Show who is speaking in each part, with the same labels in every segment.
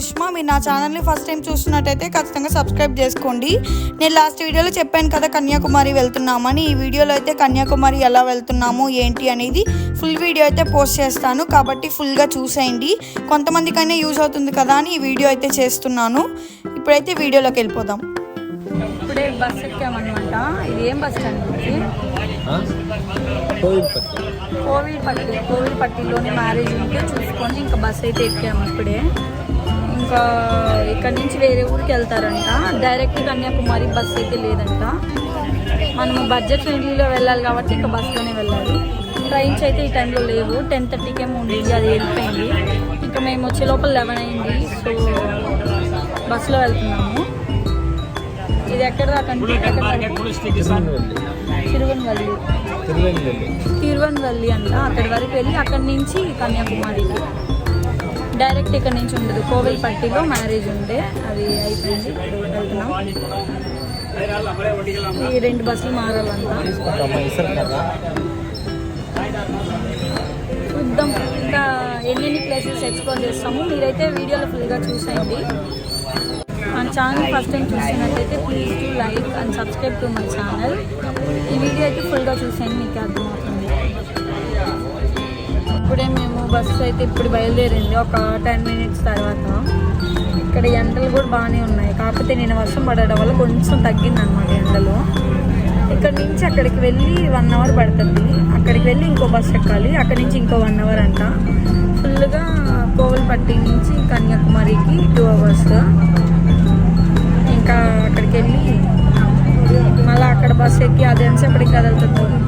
Speaker 1: సుష్మా. మీరు నా ఛానల్ని ఫస్ట్ టైం చూస్తున్నట్టయితే ఖచ్చితంగా సబ్స్క్రైబ్ చేసుకోండి. నేను లాస్ట్ వీడియోలో చెప్పాను కదా కన్యాకుమారి వెళ్తున్నామని. ఈ వీడియోలో అయితే కన్యాకుమారి ఎలా వెళ్తున్నాము ఏంటి అనేది ఫుల్ వీడియో అయితే పోస్ట్ చేస్తాను, కాబట్టి ఫుల్గా చూసేయండి. కొంతమందికైనా యూజ్ అవుతుంది కదా అని ఈ వీడియో అయితే చేస్తున్నాను. ఇప్పుడైతే వీడియోలోకి వెళ్ళిపోదాం.
Speaker 2: ఇప్పుడే బస్ ఎక్కామన్నమాట. ఇది ఏం బస్ స్టాండ్? కోవిల్పట్టిలోని మ్యారేజ్ ఉంటే చూసుకొని ఇంకా బస్ అయితే ఎక్కాము ఇప్పుడే. ఇంకా ఇక్కడ నుంచి వేరే ఊరికి వెళ్తారంట. డైరెక్ట్ కన్యాకుమారి బస్ అయితే లేదంట. మనము బడ్జెట్ ఫ్రెండ్లీలో వెళ్ళాలి కాబట్టి ఇంకా బస్లోనే వెళ్ళాలి. ట్రైన్స్ అయితే ఈ టైంలో లేవు. 10:30కేమో ఉండేది, అది వెళ్ళిపోయింది. ఇంకా మేము వచ్చే లోపల 11 అయింది. సో బస్సులో వెళ్తున్నాము. ఇది ఎక్కడ దాకా? తిరువన్వల్లి అంట. అక్కడి వరకు వెళ్ళి అక్కడి నుంచి కన్యాకుమారికి డైరెక్ట్ ఇక్కడ నుంచి ఉండదు. కోవిల్పట్టిలో మ్యారేజ్ ఉండే, అది అయిపోయింది. వెళ్తున్నాం. ఈ 2 బస్సులు మారాలంట. చూద్దాం ఇంకా ఎన్ని ప్లేసెస్ ఎక్స్ప్లోర్ చేస్తాము. మీరైతే వీడియోలో ఫుల్గా చూసేయండి. మన ఛానల్ ఫస్ట్ టైం చూసినట్టయితే please to like and subscribe to my channel. ఈ వీడియో అయితే ఫుల్గా చూసేయండి, మీకు అర్థమవుతుంది. ఇప్పుడే మేము బస్సు అయితే ఇప్పుడు బయలుదేరింది ఒక 10 minutes తర్వాత. ఇక్కడ ఎండలు కూడా బాగానే ఉన్నాయి, కాకపోతే నేను వర్షం పడడం వల్ల కొంచెం తగ్గిందనమాట ఎండలు. ఇక్కడ నుంచి అక్కడికి వెళ్ళి 1 hour పడుతుంది. అక్కడికి వెళ్ళి ఇంకో బస్సు ఎక్కాలి, అక్కడి నుంచి ఇంకో 1 hour అంట. ఫుల్గా కోవిల్పట్టి నుంచి కన్యాకుమారికి 2 hours. ఇంకా అక్కడికి వెళ్ళి మళ్ళీ అక్కడ బస్సు ఎక్కి అది ఎంతసేపటికి కదులుతుంది.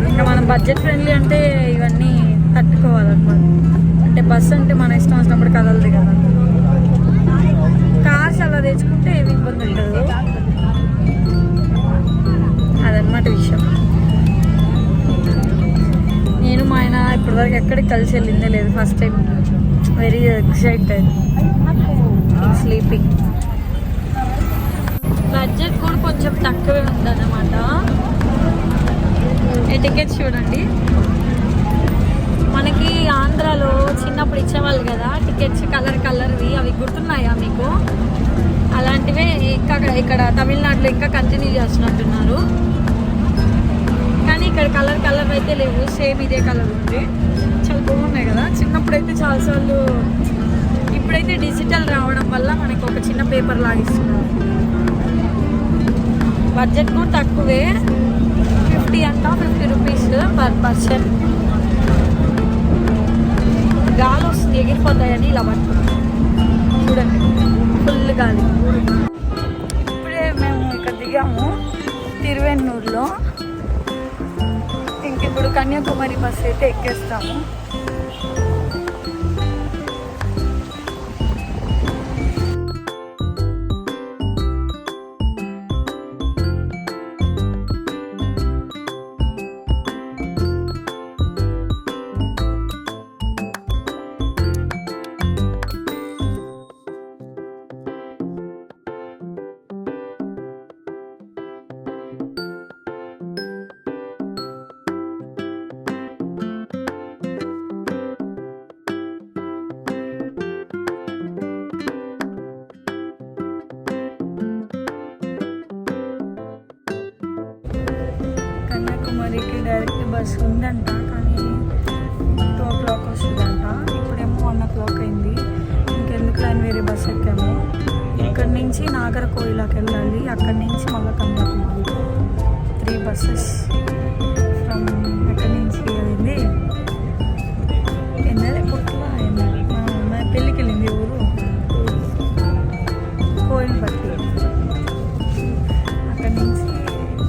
Speaker 2: ఇంకా మనం బడ్జెట్ ఫ్రెండ్లీ అంటే ఇవన్నీ తట్టుకోవాలన్నమాట. అంటే బస్సు అంటే మన ఇష్టం వచ్చినప్పుడు కదలదు కదా. కార్స్ అలా తెచ్చుకుంటే ఏమి ఇబ్బంది ఉండదు, అదనమాట విషయం. నేను మా ఆయన ఇప్పటివరకు ఎక్కడికి కలిసి వెళ్ళిందే లేదు. First time very excited. Sleeping. Budget కూడా కొంచెం తక్కువే ఉందన్నమాట. ఈ టికెట్స్ చూడండి. మనకి ఆంధ్రాలో చిన్నప్పుడు ఇచ్చేవాళ్ళు కదా టికెట్స్, కలర్వి. అవి గుర్తున్నాయా మీకు? అలాంటివే ఇంకా ఇక్కడ తమిళనాడులో ఇంకా కంటిన్యూ చేస్తున్నట్టున్నారు. కానీ ఇక్కడ కలర్ అయితే లేవు, సేమ్ ఇదే కలర్ ఉంది. చాలా బాగున్నాయి కదా. చిన్నప్పుడు అయితే చాలాసార్లు. ఇప్పుడైతే డిజిటల్ రావడం వల్ల మనకి ఒక చిన్న పేపర్ లాగిస్తున్నారు. బడ్జెట్ కూడా తక్కువే, 50 అంట, 50 రూపీస్ పర్ పర్సన్. గాలి వస్తుంది, ఎగిరిపోతాయని ఇలా పట్టుకున్నాం. చూడండి ఫుల్ గాలి. ఇప్పుడే మేము ఇక్కడ దిగాము తిరువెన్నూరులో. ఇంక ఇప్పుడు కన్యాకుమారి బస్సు అయితే ఎక్కేస్తాము. కన్యాకుమారికి డైరెక్ట్ బస్సు ఉందంట, కానీ 2 o'clock వస్తుందంట. ఇప్పుడేమో 1 o'clock అయింది. ఇంకెందుకు అని వేరే బస్సు ఎక్కాము. ఇక్కడి నుంచి నాగర్కోయిలకి వెళ్ళాలి, అక్కడి నుంచి మళ్ళీ కన్యాకుమారి. 3 buses ఫ్రమ్ ఎక్కడి నుంచి వెళ్ళింది ఎన్నదే పుట్టిన మా పెళ్ళికి వెళ్ళింది ఊరు కోయిల్పట్టి. అక్కడి నుంచి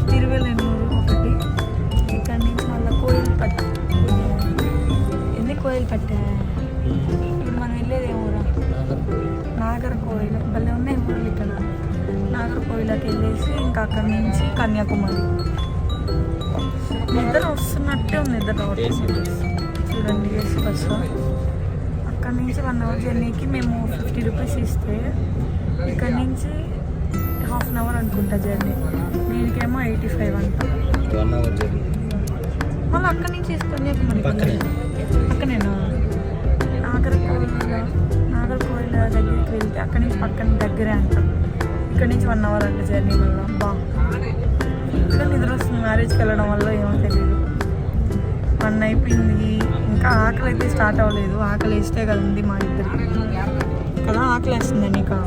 Speaker 2: తిరువెన్నూరు ఒకటి, ఇక్కడి నుంచి మళ్ళీ కోయిల్పట్టి. ఎందుకు కోయిల్పట్టా? ఇప్పుడు మనం వెళ్ళేది ఏ ఊరా? నాగర్కోయిల. భలే ఉన్నాయి ఊళ్ళు ఇక్కడ. నాగర్కోయిలకి వెళ్ళేసి ఇంకా అక్కడి నుంచి కన్యాకుమారి. నిద్ర వస్తున్నట్టే ఉంది, నిద్ర రావట్లేదు. చూడండి ఏసీ బస్సు. అక్కడి నుంచి 1 hour జర్నీకి మేము 50 రూపీస్ ఇస్తే ఇక్కడ నుంచి ½ an hour అనుకుంటా జర్నీ. దీనికేమో 85 అంట.
Speaker 3: 1 hour జర్నీ.
Speaker 2: మళ్ళీ అక్కడి నుంచి కన్యాకుమారి పక్కనేనా? నాగర్కోయిల దగ్గరికి వెళ్తే అక్కడి నుంచి పక్కన దగ్గరే అంట. ఇక్కడ నుంచి 1 hour అంట జర్నీ వల్ల. ఇక్కడ నిద్ర వస్తుంది మ్యారేజ్కి వెళ్ళడం వల్ల, ఏమో తెలియదు. 1 అయిపోయింది, ఇంకా ఆకలి అయితే స్టార్ట్ అవ్వలేదు. ఆకలి వేస్తే కదా ఉంది మా ఇద్దరికి కదా. ఆకలి వేస్తుంది నీకు?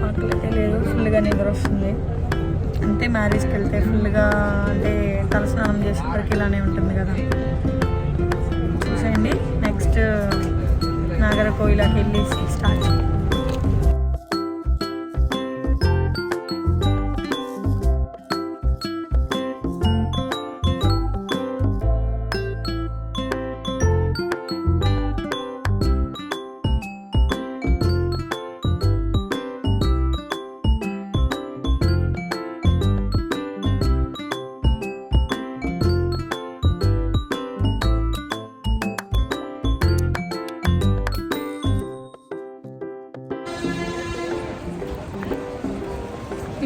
Speaker 2: ఆకలి అయితే లేదు, ఫుల్గా నిద్ర వస్తుంది. అంతే మ్యారేజ్కి వెళ్తే ఫుల్గా, అంటే తలస్నానం చేసేసరికి ఇలానే ఉంటుంది కదా. చూసేయండి, నెక్స్ట్ నాగర్కోయిలకి వెళ్ళేసి స్టార్ట్.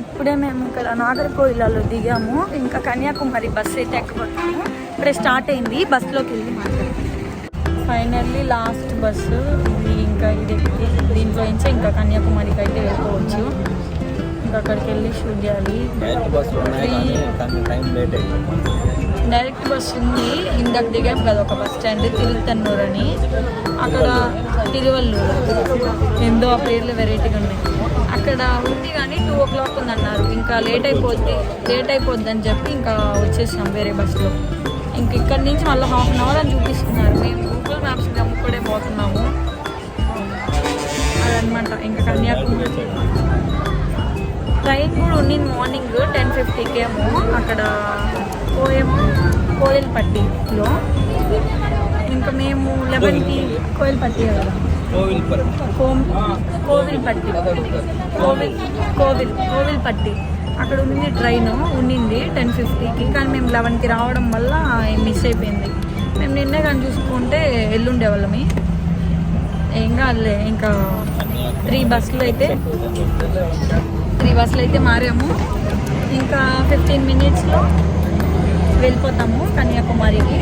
Speaker 2: ఇప్పుడే మేము ఇక్కడ నాగర్కోయిలలో దిగాము. ఇంకా కన్యాకుమారి బస్సు అయితే ఎక్కబోతాము. ఇప్పుడే స్టార్ట్ అయింది, బస్సులోకి వెళ్ళి మాట్లాడుతాం. ఫైనల్లీ లాస్ట్ బస్సు ఇది. ఇంకా ఇది దీంట్లో నుంచి ఇంకా కన్యాకుమారికి అయితే వెళ్ళిపోవచ్చు. ఇంకా అక్కడికి వెళ్ళి షూట్ చేయాలి. డైరెక్ట్ బస్సు ఉంది. ఇందాక దిగాం కదా ఒక బస్ స్టాండ్, తిరుత్తన్నూరు అని. అక్కడ తిరువల్లూరు ఎందో ఆ పేర్లు వెరైటీగా ఉన్నాయి. అక్కడ ఉంది కానీ 2 o'clock ఉందన్నారు. ఇంకా లేట్ అయిపోద్ది అని చెప్పి ఇంకా వచ్చేసాం వేరే బస్సులో. ఇంక ఇక్కడి నుంచి మళ్ళీ 1/2 hour అని చూపిస్తున్నారు. మేము గూగుల్ మ్యాప్స్ అమ్ముకుడే పోతున్నాము అదనమాట. ఇంకా కన్యాకుమారి ట్రైన్ కూడా ఉంది మార్నింగ్ 10:50కి ఏమో. అక్కడ కోయిల్పట్టిలో. ఇంకా మేము 11కి కోయిల్పట్టి కదా, కోవిల్పట్టి అక్కడ ఉంది ట్రైన్ ఉండింది 10:50కి. కానీ మేము 11కి రావడం వల్ల మిస్ అయిపోయింది. మేము నిన్నే కానీ చూసుకుంటే ఎల్లుండేవాళ్ళమి. ఏం కాదులే. ఇంకా 3 బస్సులు అయితే మారాము. ఇంకా 15 minutesలో వెళ్ళిపోతాము కన్యాకుమారికి.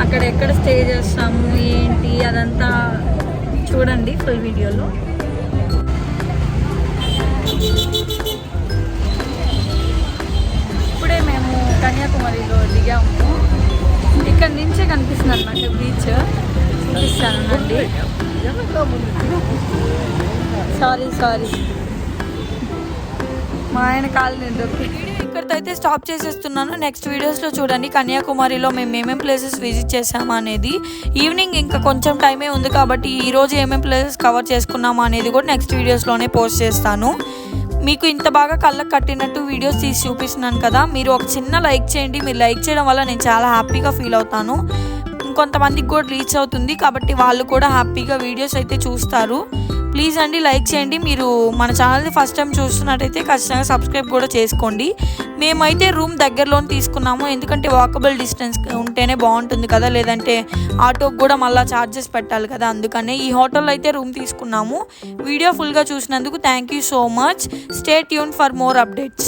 Speaker 2: అక్కడ ఎక్కడ స్టే చేస్తాము ఏంటి అదంతా చూడండి ఫుల్ వీడియోలో. ఇప్పుడే మేము కన్యాకుమారిలో దిగాము. ఇక్కడ నుంచే కనిపిస్తుంది అన్నమాట బీచ్. చూపిస్తానండి. సారీ మా ఆయన కాలు నిందొక్కి.
Speaker 1: ఇక్కడితో అయితే స్టాప్ చేసేస్తున్నాను. నెక్స్ట్ వీడియోస్లో చూడండి కన్యాకుమారిలో మేము ఏమేమి ప్లేసెస్ విజిట్ చేసామా అనేది. ఈవినింగ్ ఇంకా కొంచెం టైమే ఉంది కాబట్టి ఈరోజు ఏమేమి ప్లేసెస్ కవర్ చేసుకున్నామా అనేది కూడా నెక్స్ట్ వీడియోస్లోనే పోస్ట్ చేస్తాను. మీకు ఇంత బాగా కళ్ళకు కట్టినట్టు వీడియోస్ తీసి చూపిస్తున్నాను కదా, మీరు ఒక చిన్న లైక్ చేయండి. మీరు లైక్ చేయడం వల్ల నేను చాలా హ్యాపీగా ఫీల్ అవుతాను. ఇంకొంతమందికి కూడా రీచ్ అవుతుంది కాబట్టి వాళ్ళు కూడా హ్యాపీగా వీడియోస్ అయితే చూస్తారు. ప్లీజ్ అండి లైక్ చేయండి. మీరు మన ఛానల్ని ఫస్ట్ టైం చూస్తున్నట్టయితే ఖచ్చితంగా సబ్స్క్రైబ్ కూడా చేసుకోండి. మేమైతే రూమ్ దగ్గరలోనే తీసుకున్నాము, ఎందుకంటే వాకబుల్ డిస్టెన్స్ ఉంటేనే బాగుంటుంది కదా, లేదంటే ఆటోకి కూడా మళ్ళీ ఛార్జెస్ పెట్టాలి కదా. అందుకనే ఈ హోటల్లో అయితే రూమ్ తీసుకున్నాము. వీడియో ఫుల్గా చూసినందుకు thank you so much. Stay tune for more updates.